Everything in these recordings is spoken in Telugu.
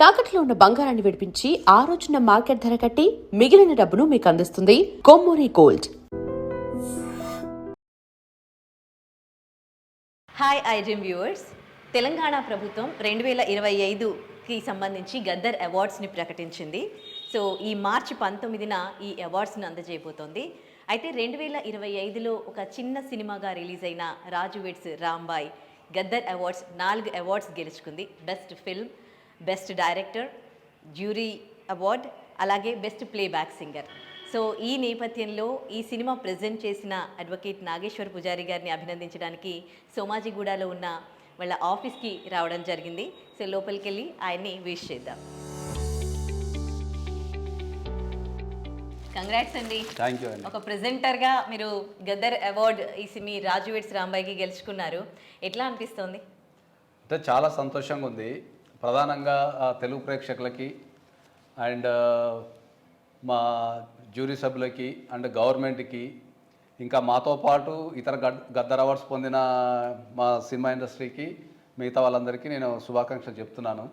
తాకట్లో ఉన్న బంగారాన్ని విడిపించి ఆ రోజున మార్కెట్ ధర కట్టి మిగిలిన డబ్బును మీకు అందిస్తుంది Kommuri gold. Hi iDream viewers, Telangana ప్రభుత్వం 2025కి సంబంధించి గద్దర్ అవార్డ్స్ని ప్రకటించింది. సో ఈ మార్చి 19న ఈ అవార్డ్స్ని అందజేయబోతోంది. అయితే 2025లో ఒక చిన్న సినిమాగా రిలీజ్ అయిన Raju weds Rambai Gaddar awards 4 awards గెలుచుకుంది. Best film, best director, jury award, అలాగే బెస్ట్ ప్లేబ్యాక్ సింగర్. సో ఈ నేపథ్యంలో ఈ సినిమా ప్రజెంట్ చేసిన అడ్వకేట్ నాగేశ్వర్ పుజారి గారిని అభినందించడానికి సోమాజిగూడలో ఉన్న వాళ్ళ ఆఫీస్కి రావడం జరిగింది. సో లోపలికి వెళ్ళి ఆయన్ని విష్ చేద్దాం. కంగ్రాట్స్ అండి. థ్యాంక్ యూ అండి. ఒక ప్రెజెంటర్గా మీరు గద్దర్ అవార్డ్ మీ రాజు వెడ్స్ రాంబాయికి గెలుచుకున్నారు. ఎట్లా అనిపిస్తుంది? అంటే చాలా సంతోషంగా ఉంది. ప్రధానంగా తెలుగు ప్రేక్షకులకి అండ్ మా జ్యూరీ సభ్యులకి అండ్ గవర్నమెంట్కి, ఇంకా మాతో పాటు ఇతర గద్దర్ అవార్డ్స్ పొందిన మా సినిమా ఇండస్ట్రీకి, మిగతా వాళ్ళందరికీ నేను శుభాకాంక్షలు చెప్తున్నాను.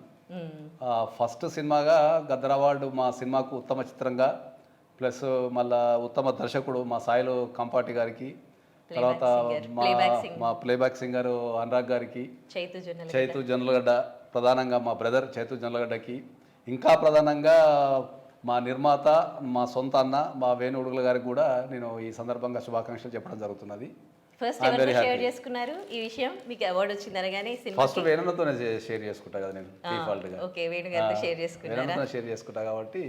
ఫస్ట్ సినిమాగా గద్దర్ అవార్డు మా సినిమాకు ఉత్తమ చిత్రంగా, ప్లస్ మళ్ళా ఉత్తమ దర్శకుడు మా సాయిలు కంపాటి గారికి, తర్వాత మా ప్లేబ్యాక్ సింగర్ అనురాగ్ గారికి, చైతు జొన్నలగడ్డ, ప్రధానంగా మా బ్రదర్ చైతు జొన్నలగడ్డకి, ఇంకా ప్రధానంగా మా నిర్మాత, మా సొంత అన్న, మా వేణు ఉడుగుల గారికి కూడా నేను ఈ సందర్భంగా శుభాకాంక్షలు చెప్పడం జరుగుతున్నది. ఫస్ట్ ఎవరితో షేర్ చేసుకున్నారు ఈ విషయం? మీకు అవార్డు వచ్చింది అనగానే ఫస్ట్ వేణులతోనే షేర్ చేసుకుంటా కదా నేను, డిఫాల్ట్ గా. ఓకే, వేణు గారితో షేర్ చేసుకున్నారా? వేణులతో షేర్ చేసుకుంటా కాబట్టి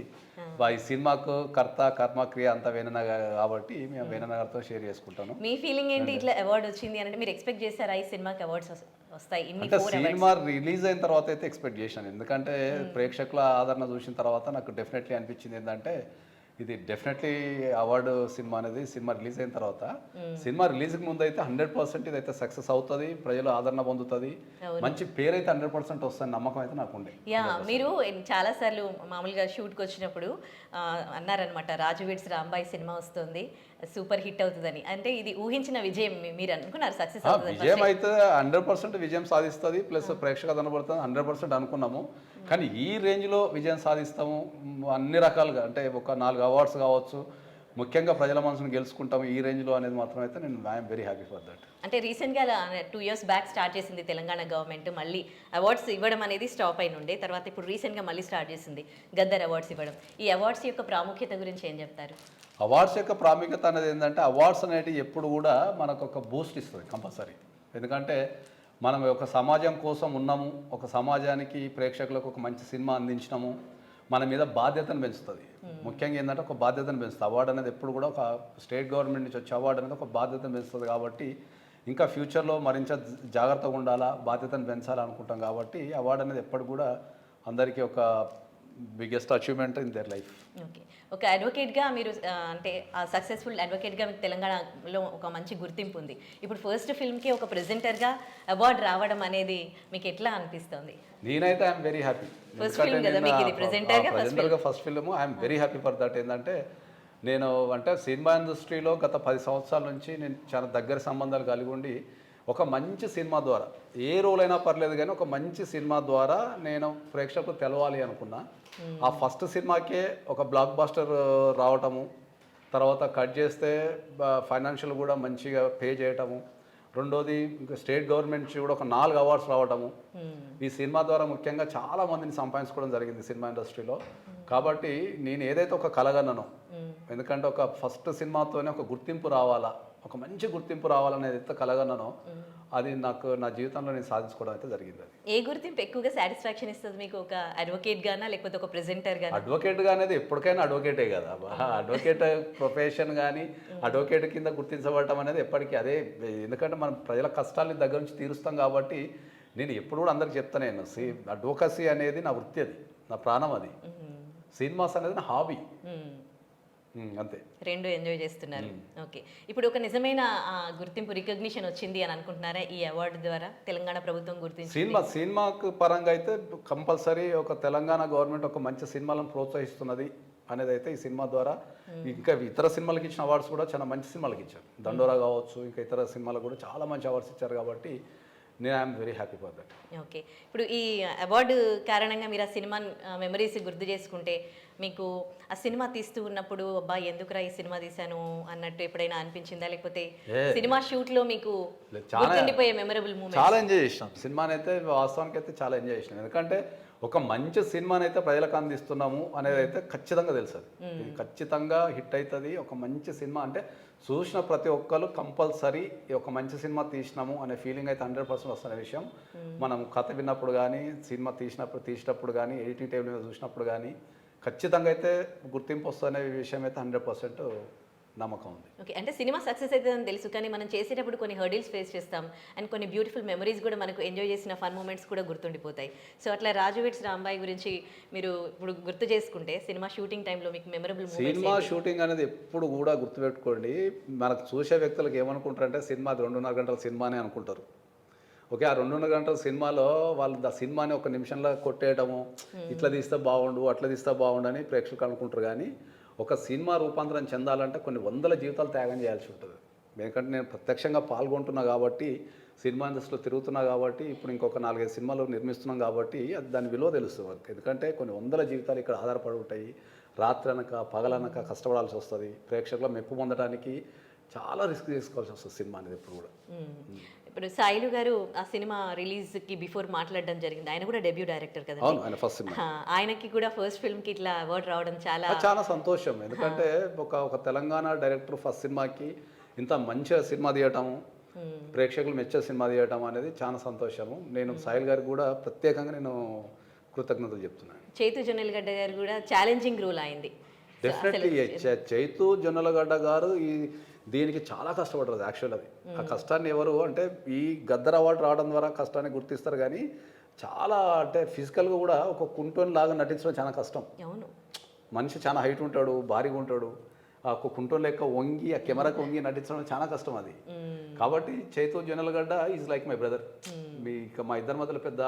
ఈ సినిమాకు కర్త కర్మ క్రియ అంతా వేణన కాబట్టి మేము వేణన గారితో షేర్ చేసుకుంటాను. మీ ఫీలింగ్ ఏంటి ఇట్లా అవార్డు వచ్చింది అంటే? మీరు ఎక్స్పెక్ట్ చేశారా ఈ సినిమాకి అవార్డ్స్ వస్తాయి? అంటే సినిమా రిలీజ్ అయిన తర్వాత అయితే ఎక్స్పెక్ట్ చేశాను, ఎందుకంటే ప్రేక్షకుల ఆదరణ చూసిన తర్వాత నాకు డెఫినెట్లీ అనిపించింది ఏంటంటే ఇది డెఫినెట్లీ అవార్డు సినిమా అనేది సినిమా రిలీజ్ అయిన తర్వాత, సినిమా రిలీజ్కి ముందు అయితే 100% ఇదైతే సక్సెస్ అవుతుంది, ప్రజలు ఆదరణ పొందుతుంది, మంచి పేరు అయితే 100% వస్తుంది నమ్మకం అయితే నాకు ఉండే. మీరు చాలాసార్లు మామూలుగా షూట్కి వచ్చినప్పుడు అన్నారనమాట, రాజు వెడ్స్ రాంబాయ్ సినిమా వస్తుంది, సూపర్ హిట్ అవుతుందని. అంటే ఇది ఊహించిన విజయం మీరు అనుకున్నారు? సక్సెస్ అవుతుంది, విజయం అయితే 100% విజయం సాధిస్తుంది, ప్లస్ ప్రేక్షక కనబడుతుంది 100% అనుకున్నాము. కానీ ఈ రేంజ్లో విజయం సాధిస్తాము అన్ని రకాలుగా, అంటే ఒక 4 అవార్డ్స్ కావచ్చు, ముఖ్యంగా ప్రజల మనసును గెలుచుకుంటాము ఈ రేంజ్లో అనేది మాత్రం అయితే నేను I'm very happy for that. అంటే రీసెంట్గా 2 years బ్యాక్ స్టార్ట్ చేసింది తెలంగాణ గవర్నమెంట్, మళ్ళీ అవార్డ్స్ ఇవ్వడం అనేది స్టాప్ అయిన ఉండే, తర్వాత ఇప్పుడు రీసెంట్గా మళ్ళీ స్టార్ట్ చేసింది గద్దర్ అవార్డ్స్ ఇవ్వడం. ఈ అవార్డ్స్ యొక్క ప్రాముఖ్యత గురించి ఏం చెప్తారు? అవార్డ్స్ యొక్క ప్రాముఖ్యత అనేది ఏంటంటే, అవార్డ్స్ అనేటివి ఎప్పుడు కూడా మనకు ఒక బూస్ట్ ఇస్తుంది కంపల్సరీ. ఎందుకంటే మనం ఒక సమాజం కోసం ఉన్నాము, ఒక సమాజానికి ప్రేక్షకులకు ఒక మంచి సినిమా అందించినాము, మన మీద బాధ్యతను పెంచుతుంది. ముఖ్యంగా ఏంటంటే ఒక బాధ్యతను పెంచుతుంది. అవార్డు అనేది ఎప్పుడు కూడా ఒక స్టేట్ గవర్నమెంట్ నుంచి వచ్చే అవార్డు అనేది ఒక బాధ్యతను పెంచుతుంది. కాబట్టి ఇంకా ఫ్యూచర్లో మరింత జాగ్రత్తగా ఉండాలా, బాధ్యతను పెంచాలనుకుంటాం. కాబట్టి అవార్డు అనేది ఎప్పుడు కూడా అందరికీ ఒక biggest achievement in their life. Okay, ఒక అడ్వకేట్గా మీరు అంటే సక్సెస్ఫుల్ అడ్వకేట్గా మీకు తెలంగాణలో ఒక మంచి గుర్తింపు ఉంది. ఇప్పుడు ఫస్ట్ ఫిల్మ్కి ఒక ప్రెజెంటర్గా అవార్డు రావడం అనేది మీకు ఎట్లా అనిపిస్తుంది? నేనైతే ఐఎమ్ వెరీ హ్యాపీ. ప్రెజెంటర్గా first film I'm very happy for that. ఏంటంటే నేను అంటే సినిమా ఇండస్ట్రీలో గత 10 సంవత్సరాల నుంచి నేను చాలా దగ్గర సంబంధాలు కలిగి ఉండి, ఒక మంచి సినిమా ద్వారా, ఏ రోల్ అయినా పర్లేదు కానీ ఒక మంచి సినిమా ద్వారా నేను ప్రేక్షకులకు తెలవాలి అనుకున్నా. ఆ ఫస్ట్ సినిమాకే ఒక బ్లాక్ బస్టర్ రావటము, తర్వాత కట్ చేస్తే ఫైనాన్షియల్ కూడా మంచిగా పే చేయటము, రెండోది ఇంకా స్టేట్ గవర్నమెంట్ నుంచి కూడా ఒక 4 అవార్డ్స్ రావటము, ఈ సినిమా ద్వారా ముఖ్యంగా చాలా మందిని సంపాదించుకోవడం జరిగింది సినిమా ఇండస్ట్రీలో. కాబట్టి నేను ఏదైతే ఒక కలగన్నానో, ఎందుకంటే ఒక ఫస్ట్ సినిమాతోనే ఒక గుర్తింపు రావాలా, ఒక మంచి గుర్తింపు రావాలనేది ఎంత కలగన్నానో అది నాకు నా జీవితంలో నేను సాధించుకోవడం అయితే జరిగింది. అది ఏ గుర్తింపు ఎక్కువగా సాటిస్ఫాక్షన్ ఇస్తుంది మీకు? ఒక అడ్వకేట్ గానా లేకపోతే ఒక ప్రెజెంటర్ గానా? అడ్వకేట్గా అనేది ఎప్పటికైనా అడ్వకేటే కదా. అడ్వకేట్ ప్రొఫెషన్ కానీ అడ్వకేట్ కింద గుర్తించబడటం అనేది ఎప్పటికీ అదే. ఎందుకంటే మనం ప్రజల కష్టాలని దగ్గర నుంచి తీరుస్తాం కాబట్టి నేను ఎప్పుడు కూడా అందరికి చెప్తాను, నేను అడ్వకసీ అనేది నా వృత్తి, అది నా ప్రాణం, అది సినిమాస్ అనేది నా హాబీ, అంతే. రెండు ఎంజాయ్ చేస్తున్నారు. ఓకే, ఇప్పుడు ఒక నిజమైన గుర్తింపు, రికగ్నిషన్ వచ్చింది అని అనుకుంటున్నారా ఈ అవార్డు ద్వారా? తెలంగాణ ప్రభుత్వం గుర్తించి సినిమాకు పరంగా అయితే కంపల్సరీ ఒక తెలంగాణ గవర్నమెంట్ ఒక మంచి సినిమాలను ప్రోత్సహిస్తున్నది అనేది అయితే ఈ సినిమా ద్వారా. ఇంకా ఇతర సినిమాలకు ఇచ్చిన అవార్డ్స్ కూడా చాలా మంచి సినిమాలకు ఇచ్చారు, దండోరా కావచ్చు, ఇంకా ఇతర సినిమాలకు కూడా చాలా మంచి అవార్డ్స్ ఇచ్చారు. కాబట్టి నేను I'm very happy for that. Okay, ఇప్పుడు ఈ అవార్డు కారణంగా మీరు ఆ సినిమా మెమరీస్ గుర్తు చేసుకుంటే మీకు ఆ సినిమా తీస్తూ ఉన్నప్పుడు అబ్బా ఎందుకురా ఈ సినిమా తీశాను అన్నట్టు ఎప్పుడైనా అనిపించిందా, లేకపోతే సినిమా షూట్ లో మీకు గుర్తుండిపోయే మెమరబుల్ మూమెంట్? చాలా ఎంజాయ్ చేసినాం సినిమాని అయితే, వాస్తవానికి అయితే చాలా ఎంజాయ్ చేసినాం. ఎందుకంటే ఒక మంచి సినిమాని అయితే ప్రజలకు అందిస్తున్నాము అనేది అయితే ఖచ్చితంగా తెలుసు. ఇది ఖచ్చితంగా హిట్ అవుతుంది. ఒక మంచి సినిమా అంటే చూసిన ప్రతి ఒక్కరు కంపల్సరీ ఒక మంచి సినిమా తీసినాము అనే ఫీలింగ్ అయితే 100% వస్తున్న విషయం. మనం కథ విన్నప్పుడు కానీ, సినిమా తీసినప్పుడు కానీ, ఎడిటింగ్ టేబుల్ మీద చూసినప్పుడు కానీ ఖచ్చితంగా అయితే గుర్తింపు వస్తున్న విషయం అయితే 100% నమ్మకం ఉంది. ఓకే, అంటే సినిమా సక్సెస్ అవుతుందని తెలుసు, కానీ మనం చేసేటప్పుడు కొన్ని హర్డిల్స్ ఫేస్ చేస్తాం అండ్ కొన్ని బ్యూటిఫుల్ మెమరీస్ కూడా మనకు ఎంజాయ్ చేసిన ఫన్ మూమెంట్స్ కూడా గుర్తుండిపోతాయి. సో అట్లా రాజు వెడ్స్ రాంబాయి గురించి మీరు ఇప్పుడు గుర్తు చేసుకుంటే సినిమా షూటింగ్ టైంలో మీకు మెమరబుల్ సినిమా షూటింగ్ అనేది ఎప్పుడు కూడా గుర్తుపెట్టుకోండి. మనకు చూసే వ్యక్తులకు ఏమనుకుంటారంటే సినిమా 2.5 గంటల సినిమానే అనుకుంటారు. ఓకే, ఆ 2.5 గంటల సినిమాలో వాళ్ళు ఆ సినిమాని ఒక నిమిషంలో కొట్టేయడము, ఇట్లా తీస్తే బాగుండు అట్లా తీస్తే బాగుండు అని ప్రేక్షకులు అనుకుంటారు. కానీ ఒక సినిమా రూపాంతరం చెందాలంటే కొన్ని వందల జీవితాలు త్యాగం చేయాల్సి ఉంటుంది. ఎందుకంటే నేను ప్రత్యక్షంగా పాల్గొంటున్నా కాబట్టి, సినిమా ఇండస్ట్రీలో తిరుగుతున్నా కాబట్టి, ఇప్పుడు ఇంకొక 4-5 సినిమాలు నిర్మిస్తున్నాం కాబట్టి అది దాని విలువ తెలుస్తుంది మనకి. ఎందుకంటే కొన్ని వందల జీవితాలు ఇక్కడ ఆధారపడి ఉంటాయి. రాత్రి అనక పగలనక కష్టపడాల్సి వస్తుంది. ప్రేక్షకుల మెప్పు పొందడానికి చాలా రిస్క్ తీసుకోవాల్సి వస్తుంది సినిమా అనేది ఎప్పుడు కూడా. ఇప్పుడు సాయిలు గారు ఆ సినిమా రిలీజ్కి బిఫోర్ మాట్లాడడం జరిగింది. ఆయన కూడా డెబ్యూ డైరెక్టర్ కదా. అవును, ఆయన ఫస్ట్ సినిమా. ఆయనకి కూడా ఫస్ట్ ఫిల్మ్కి ఇట్లా అవార్డు రావడం చాలా సంతోషం. ఎందుకంటే ఒక తెలంగాణ డైరెక్టర్ ఫస్ట్ సినిమాకి ఇంత మంచిగా సినిమా తీయటము, ప్రేక్షకులు మెచ్చే సినిమా తీయటం అనేది చాలా సంతోషము. నేను సాయిల్ గారికి కూడా ప్రత్యేకంగా నేను కృతజ్ఞతలు చెప్తున్నాను. చైతు జొన్నలగడ్డ గారు కూడా ఛాలెంజింగ్ రోల్ అయింది. డెఫినెట్లీ చైతు జొన్నలగడ్డ గారు దీనికి చాలా కష్టపడ్డారు. యాక్చువల్ అది ఆ కష్టాన్ని ఎవరు అంటే ఈ గద్దర్ అవార్డు రావడం ద్వారా కష్టాన్ని గుర్తిస్తారు. కానీ చాలా అంటే ఫిజికల్గా కూడా ఒక కుంటోని లాగా నటించడం చాలా కష్టం. అవును, మనిషి చాలా హైట్ ఉంటాడు, భారీగా ఉంటాడు. ఒక కుంటోన్ లెక్క వంగి ఆ కెమెరాకి వంగి నటించడం చాలా కష్టం అది. కాబట్టి Chaitu Jonnalagadda is like my brother. మా ఇద్దరి మధ్యలో పెద్ద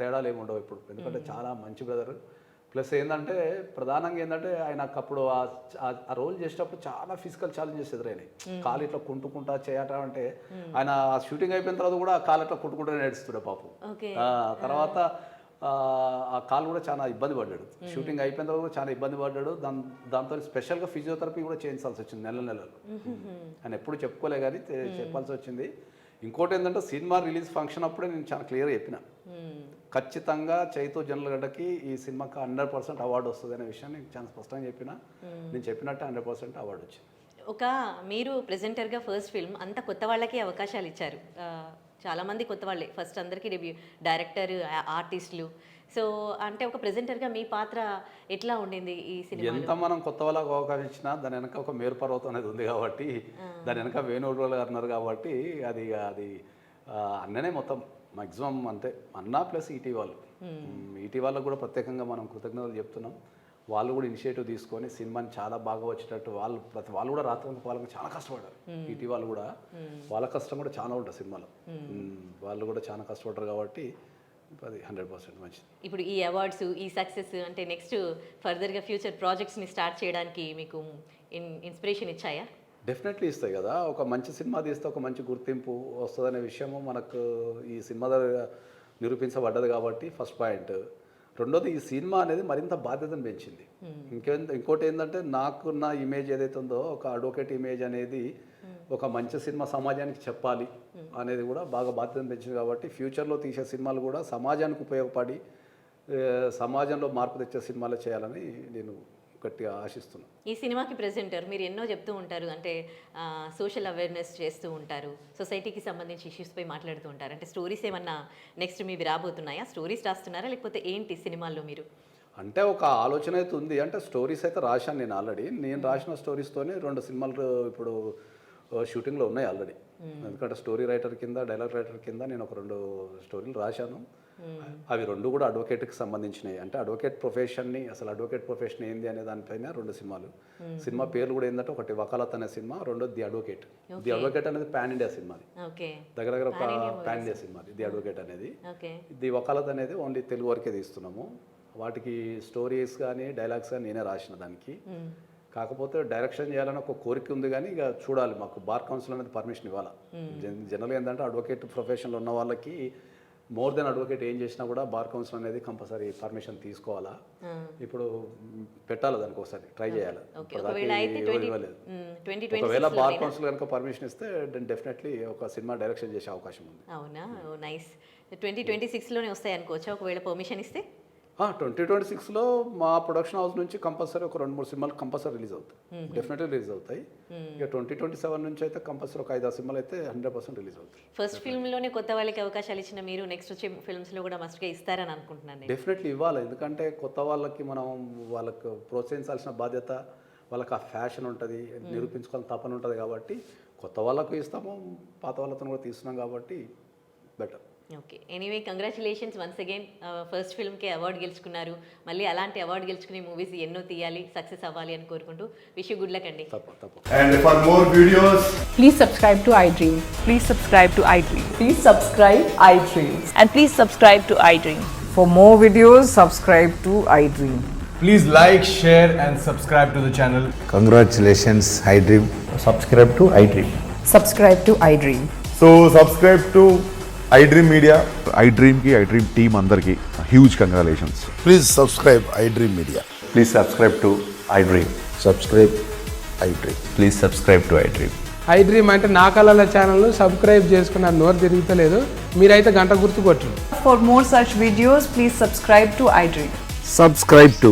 తేడాలు ఏమి ఉండవు ఇప్పుడు. ఎందుకంటే చాలా మంచి బ్రదర్. ప్లస్ ఏంటంటే ప్రధానంగా ఏంటంటే ఆయన అప్పుడు ఆ రోల్ చేసేటప్పుడు చాలా ఫిజికల్ ఛాలెంజెస్ ఎదురైనాయి. కాలు ఇట్లా కుంటుకుంటా చేయటం అంటే ఆయన షూటింగ్ అయిపోయిన తర్వాత కూడా కాలు ఇట్లా కుంటుకుంటూ నడుస్తుండే పాపం. తర్వాత ఆ కాలు కూడా చాలా ఇబ్బంది పడ్డాడు. షూటింగ్ అయిపోయిన తర్వాత కూడా చాలా ఇబ్బంది పడ్డాడు. దాంతో స్పెషల్గా ఫిజియోథెరపీ కూడా చేయించాల్సి వచ్చింది నెలలు. ఆయన ఎప్పుడు చెప్పుకోలే కానీ చెప్పాల్సి వచ్చింది. ఇంకోటి ఏంటంటే సినిమా రిలీజ్ ఫంక్షన్ అప్పుడే నేను చాలా క్లియర్గా చెప్పిన, ఖచ్చితంగా చైతు జొన్నలగడ్డకి ఈ సినిమాకి 100% అవార్డు వస్తుంది అనే విషయాన్ని నేను చాలా స్పష్టంగా చెప్పిన. నేను చెప్పినట్టు 100% అవార్డు వచ్చింది. ఒక మీరు ప్రెజెంటర్గా ఫస్ట్ ఫిల్మ్ అంత కొత్త వాళ్ళకి అవకాశాలు ఇచ్చారు. చాలామంది కొత్త వాళ్ళే ఫస్ట్ అందరికీ డెబ్యూ, డైరెక్టర్, ఆర్టిస్టులు. సో అంటే ఒక ప్రెజెంటర్గా మీ పాత్ర ఎట్లా ఉండింది ఈ సినిమా? ఎంత మనం కొత్త వాళ్ళకి అవకాశం ఇచ్చినా దాని వెనక ఒక మేరుపర్వతం అనేది ఉంది కాబట్టి, దాని వెనక వేణుగోపాల్ గారు ఉన్నారు కాబట్టి అది అన్ననే మొత్తం మ్యాక్సిమం అంతే. అన్నా ప్లస్ ఈటీ వాళ్ళు. ఈటీ వాళ్ళకు కూడా ప్రత్యేకంగా మనం కృతజ్ఞతలు చెప్తున్నాం. వాళ్ళు కూడా ఇనిషియేటివ్ తీసుకొని సినిమాని చాలా బాగా వచ్చేటట్టు వాళ్ళు కూడా రాత్రి వాళ్ళకి చాలా కష్టపడ్డారు. ఈటీ వాళ్ళు కూడా వాళ్ళ కష్టం కూడా చాలా ఉంటుంది సినిమాలో. వాళ్ళు కూడా చాలా కష్టపడ్డారు కాబట్టి అది 100% మంచిది. ఇప్పుడు ఈ అవార్డ్స్, ఈ సక్సెస్ అంటే నెక్స్ట్ ఫర్దర్గా ఫ్యూచర్ ప్రాజెక్ట్స్ని స్టార్ట్ చేయడానికి మీకు ఇన్స్పిరేషన్ ఇచ్చాయా? డెఫినెట్లీ ఇస్తాయి కదా. ఒక మంచి సినిమా తీస్తే ఒక మంచి గుర్తింపు వస్తుందనే విషయము మనకు ఈ సినిమా ద్వారా నిరూపించబడ్డది కాబట్టి ఫస్ట్ పాయింట్. రెండోది ఈ సినిమా అనేది మరింత బాధ్యతను పెంచింది. ఇంకోటి ఏంటంటే నాకున్న ఇమేజ్ ఏదైతే ఉందో ఒక అడ్వకేట్ ఇమేజ్ అనేది ఒక మంచి సినిమా సమాజానికి చెప్పాలి అనేది కూడా బాగా బాధ్యతను పెంచింది. కాబట్టి ఫ్యూచర్లో తీసే సినిమాలు కూడా సమాజానికి ఉపయోగపడి సమాజంలో మార్పు తెచ్చే సినిమాలే చేయాలని నేను గట్టిగా ఆశిస్తున్నాను. ఈ సినిమాకి ప్రెజెంటర్ మీరు ఎన్నో చెప్తూ ఉంటారు, అంటే సోషల్ అవేర్నెస్ చేస్తూ ఉంటారు, సొసైటీకి సంబంధించి ఇష్యూస్పై మాట్లాడుతూ ఉంటారు. అంటే స్టోరీస్ ఏమన్నా నెక్స్ట్ మీవి రాబోతున్నాయా? స్టోరీస్ రాస్తున్నారా లేకపోతే ఏంటి సినిమాల్లో మీరు? అంటే ఒక ఆలోచన అయితే ఉంది. అంటే స్టోరీస్ అయితే రాశాను నేను ఆల్రెడీ. నేను రాసిన స్టోరీస్తోనే 2 సినిమాలు ఇప్పుడు షూటింగ్లో ఉన్నాయి ఆల్రెడీ. ఎందుకంటే స్టోరీ రైటర్ కింద, డైలాగ్ రైటర్ కింద నేను ఒక 2 స్టోరీలు రాశాను. అవి 2 కూడా అడ్వకేట్కి సంబంధించినవి. అంటే అడ్వకేట్ ప్రొఫెషన్ని, అసలు అడ్వకేట్ ప్రొఫెషన్ ఏంది అనే దానిపైన 2 సినిమాలు. సినిమా పేర్లు కూడా ఏంటంటే ఒకటి వకాలత్ అనే సినిమా, రెండోది ది అడ్వకేట్. ది అడ్వకేట్ అనేది పాన్ ఇండియా సినిమాది, దగ్గర ఒక పాన్ ఇండియా సినిమాది ది అడ్వకేట్ అనేది. ది వకాలత్ అనేది ఓన్లీ తెలుగు వరకే తీస్తున్నాము. వాటికి స్టోరీస్ కానీ డైలాగ్స్ కానీ నేనే రాసిన దానికి. కాకపోతే డైరెక్షన్ చేయాలని ఒక కోరిక ఉంది కానీ ఇక చూడాలి, మాకు బార్ కౌన్సిల్ అనేది పర్మిషన్ ఇవ్వాలి. జనరల్గా ఏంటంటే అడ్వకేట్ ప్రొఫెషన్లో ఉన్న వాళ్ళకి మోర్ దెన్ అడ్వకేట్ ఏం చేసినా కూడా బార్ కౌన్సిల్ అనేది కంపల్సరీ పర్మిషన్ తీసుకోవాలా. ఇప్పుడు పెట్టాలి దానికి ఒకసారి ట్రై చేయాలి. ఒకవేళ బార్ కౌన్సిల్ కనుక పర్మిషన్ ఇస్తే డెఫినెట్లీ ఒక సినిమా డైరెక్షన్ చేసే అవకాశం ఉంది. అవునా, నైస్. 2026లోనే వస్తాయి అనుకోవచ్చా ఒకవేళ పర్మిషన్ ఇస్తే? 2026లో మా ప్రొడక్షన్ హౌస్ నుంచి కంపల్సరీ ఒక 2-3 సినిమాలు కంపల్సరీ రిలీజ్ అవుతాయి, డెఫినెట్లీ రిలీజ్ అవుతాయి. ఇక 2027 నుంచి అయితే కంపల్సరీ ఒక 5-6 సినిమాలు అయితే 100% రిలీజ్ అవుతాయి. ఫస్ట్ ఫిల్మ్లోనే కొత్త వాళ్ళకి అవకాశాలు ఇచ్చిన మీరు నెక్స్ట్ వచ్చే ఫిల్మ్స్లో కూడా మస్ట్గా ఇస్తారని అనుకుంటున్నాను నేను. డెఫినెట్లీ ఇవ్వాలి, ఎందుకంటే కొత్త వాళ్ళకి మనం వాళ్ళకు ప్రోత్సహించాల్సిన బాధ్యత, వాళ్ళకి ఆ ఫ్యాషన్ ఉంటుంది, నిరూపించుకోవాలని తపన ఉంటుంది కాబట్టి కొత్త వాళ్ళకు ఇస్తాము, పాత వాళ్ళతో కూడా తీస్తున్నాం కాబట్టి better. Okay, anyway congratulations once again. First ఫిల్మ్కి అవార్డు గెలుచుకున్నారు, మళ్ళీ అలాంటి అవార్డు గెలుచుకునే మూవీస్ ఎన్నో తీయాలి, సక్సెస్ అవ్వాలి అని కోరుకుంటూ విష్ యూ గుడ్ లక్ అండి. తప్ప And for more videos, Please subscribe to iDream. Please subscribe to iDream. Please subscribe iDream. And please subscribe to iDream. For more videos, subscribe to iDream. please like, share and subscribe to the channel. Congratulations, iDream. subscribe to iDream. Subscribe to iDream. So subscribe to iDream Media. iDream team అందరికి huge congratulations. Please subscribe iDream Media. Please subscribe to iDream. Subscribe iDream. Please subscribe to iDream. iDream అంటే నా కళల ఛానల్ను సబ్స్క్రైబ్ చేసుకున్న నోరు తిరుగుతలేదు, మీరైతే గంట గుర్తు కొట్టండి. For more such videos, please subscribe to iDream. Subscribe to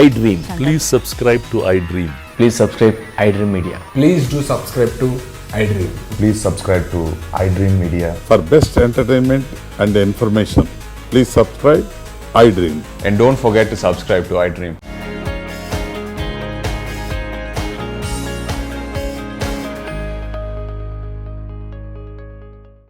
iDream. Please subscribe to iDream. Please subscribe iDream Media. Please do subscribe to iDream. Please subscribe to iDream Media. For best entertainment and information, please subscribe iDream. And don't forget to subscribe to iDream.